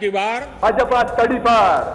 की बार भाजपा तड़ी पर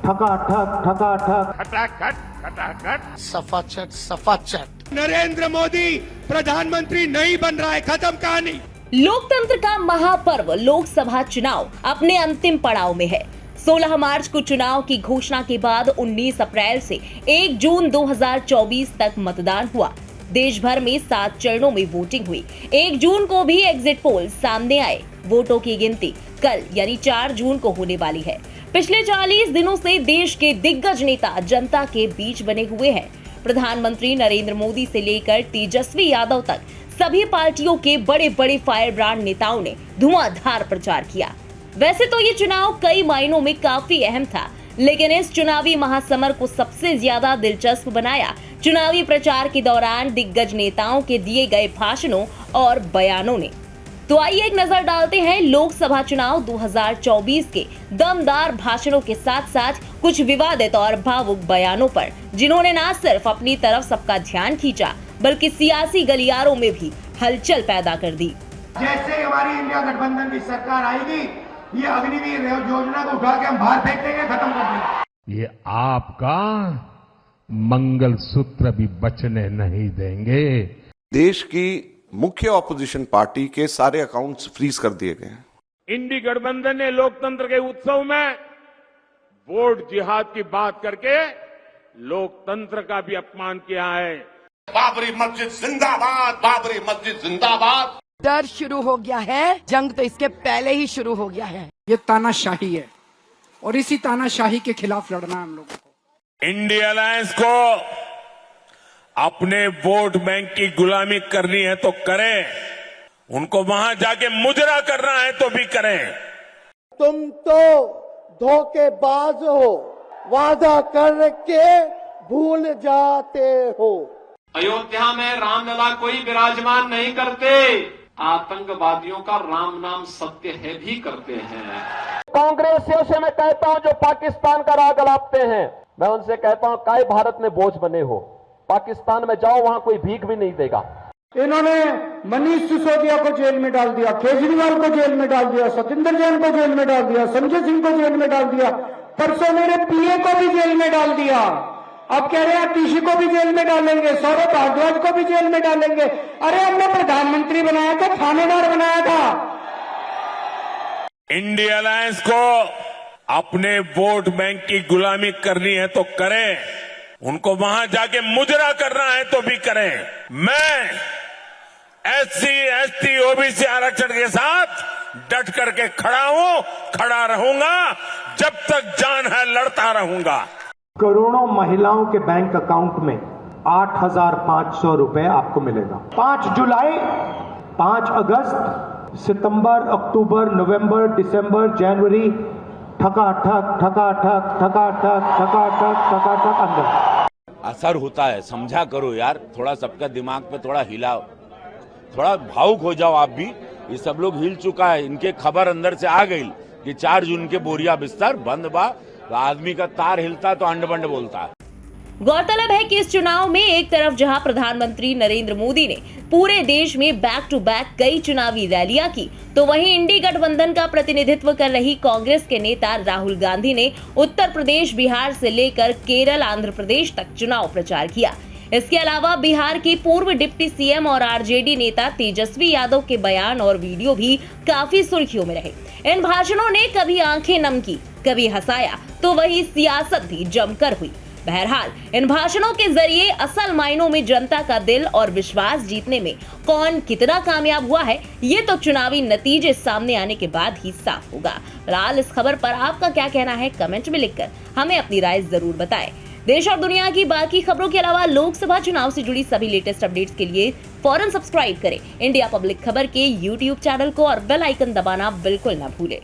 खटाखट सफाचट। नरेंद्र मोदी प्रधानमंत्री नहीं बन रहा है, खत्म कहानी। लोकतंत्र का महापर्व लोकसभा चुनाव अपने अंतिम पड़ाव में है। 16 मार्च को चुनाव की घोषणा के बाद 19 अप्रैल से 1 जून 2024 तक मतदान हुआ। देश भर में 7 चरणों में वोटिंग हुई। 1 जून को भी एग्जिट पोल सामने आए। वोटों की गिनती कल यानी 4 जून को होने वाली है। पिछले 40 दिनों से देश के दिग्गज नेता जनता के बीच बने हुए हैं। प्रधानमंत्री नरेंद्र मोदी से लेकर तेजस्वी यादव तक सभी पार्टियों के बड़े बड़े फायर ब्रांड नेताओं ने धुआंधार प्रचार किया। वैसे तो ये चुनाव कई मायनों में काफी अहम था, लेकिन इस चुनावी महासमर को सबसे ज्यादा दिलचस्प बनाया चुनावी प्रचार के दौरान दिग्गज नेताओं के दिए गए भाषणों और बयानों ने। तो आइए एक नजर डालते हैं लोकसभा चुनाव 2024 के दमदार भाषणों के साथ साथ कुछ विवादित और भावुक बयानों पर, जिन्होंने न सिर्फ अपनी तरफ सबका ध्यान खींचा बल्कि सियासी गलियारों में भी हलचल पैदा कर दी। जैसे हमारी इंडिया गठबंधन की सरकार आएगी, ये अग्निवीर योजना को उठा के हम बाहर फेंक देंगे, खत्म कर देंगे। ये आपका मंगलसूत्र भी बचने नहीं देंगे। देश की मुख्य ऑपोजिशन पार्टी के सारे अकाउंट्स फ्रीज कर दिए गए हैं। इंडी गठबंधन ने लोकतंत्र के उत्सव में वोट जिहाद की बात करके लोकतंत्र का भी अपमान किया है। बाबरी मस्जिद जिंदाबाद, बाबरी मस्जिद जिंदाबाद। डर शुरू हो गया है, जंग तो इसके पहले ही शुरू हो गया है। ये तानाशाही है और इसी तानाशाही के खिलाफ लड़ना है हम लोगों को। इंडिया अलायंस को अपने वोट बैंक की गुलामी करनी है तो करें, उनको वहां जाके मुजरा करना है तो भी करें। तुम तो धोखेबाज हो, वादा करके भूल जाते हो। अयोध्या में रामलला कोई विराजमान नहीं करते, आतंकवादियों का राम नाम सत्य है भी करते हैं। कांग्रेसियों से मैं कहता हूं जो पाकिस्तान का राग अलापते हैं, मैं उनसे कहता हूं काय भारत में बोझ बने हो, पाकिस्तान में जाओ, वहां कोई भीख भी नहीं देगा। इन्होंने मनीष सिसोदिया को जेल में डाल दिया, केजरीवाल को जेल में डाल दिया, सत्येंद्र जैन को जेल में डाल दिया, संजय सिंह को जेल में डाल दिया, परसों मेरे पीए को भी जेल में डाल दिया। अब कह रहे हैं तीशी को भी जेल में डालेंगे, सौरभ भारद्वाज को भी जेल में डालेंगे। अरे हमने प्रधानमंत्री बनाया था, थानेदार बनाया था। इंडिया अलायंस को अपने वोट बैंक की गुलामी करनी है तो करें, उनको वहां जाके मुजरा करना है तो भी करें। मैं एससी, एसटी, ओबीसी आरक्षण के साथ डट करके खड़ा हूं, खड़ा रहूंगा, जब तक जान है लड़ता रहूंगा। करोड़ों महिलाओं के बैंक अकाउंट में 8,500 रुपए आपको मिलेगा। 5 जुलाई, 5 अगस्त, सितंबर, अक्टूबर, नवंबर, दिसंबर, जनवरी, ठका ठक अंदर असर होता है। समझा करो यार, थोड़ा सबका दिमाग पे थोड़ा हिलाओ, थोड़ा भावुक हो जाओ आप भी। ये सब लोग हिल चुका है, इनके खबर अंदर से आ गई कि 4 जून के बोरिया बिस्तर बंद बा, तो आदमी का तार हिलता तो अंड बंड बोलता है। गौरतलब है कि इस चुनाव में एक तरफ जहां प्रधानमंत्री नरेंद्र मोदी ने पूरे देश में बैक टू बैक कई चुनावी रैलियां की, तो वहीं इंडी गठबंधन का प्रतिनिधित्व कर रही कांग्रेस के नेता राहुल गांधी ने उत्तर प्रदेश, बिहार से लेकर केरल, आंध्र प्रदेश तक चुनाव प्रचार किया। इसके अलावा बिहार के पूर्व डिप्टी सीएम और आरजेडी नेता तेजस्वी यादव के बयान और वीडियो भी काफी सुर्खियों में रहे। इन भाषणों ने कभी आंखें नम की, कभी हंसाया, तो वही सियासत भी जमकर हुई। बहरहाल इन भाषणों के जरिए असल मायनों में जनता का दिल और विश्वास जीतने में कौन कितना कामयाब हुआ है, ये तो चुनावी नतीजे सामने आने के बाद ही साफ होगा। फिलहाल इस खबर पर आपका क्या कहना है, कमेंट में लिखकर हमें अपनी राय जरूर बताएं। देश और दुनिया की बाकी खबरों के अलावा लोकसभा चुनाव से जुड़ी सभी लेटेस्ट अपडेट्स के लिए फौरन सब्सक्राइब करें इंडिया पब्लिक खबर के YouTube चैनल को और बेल आइकन दबाना बिल्कुल न भूलें।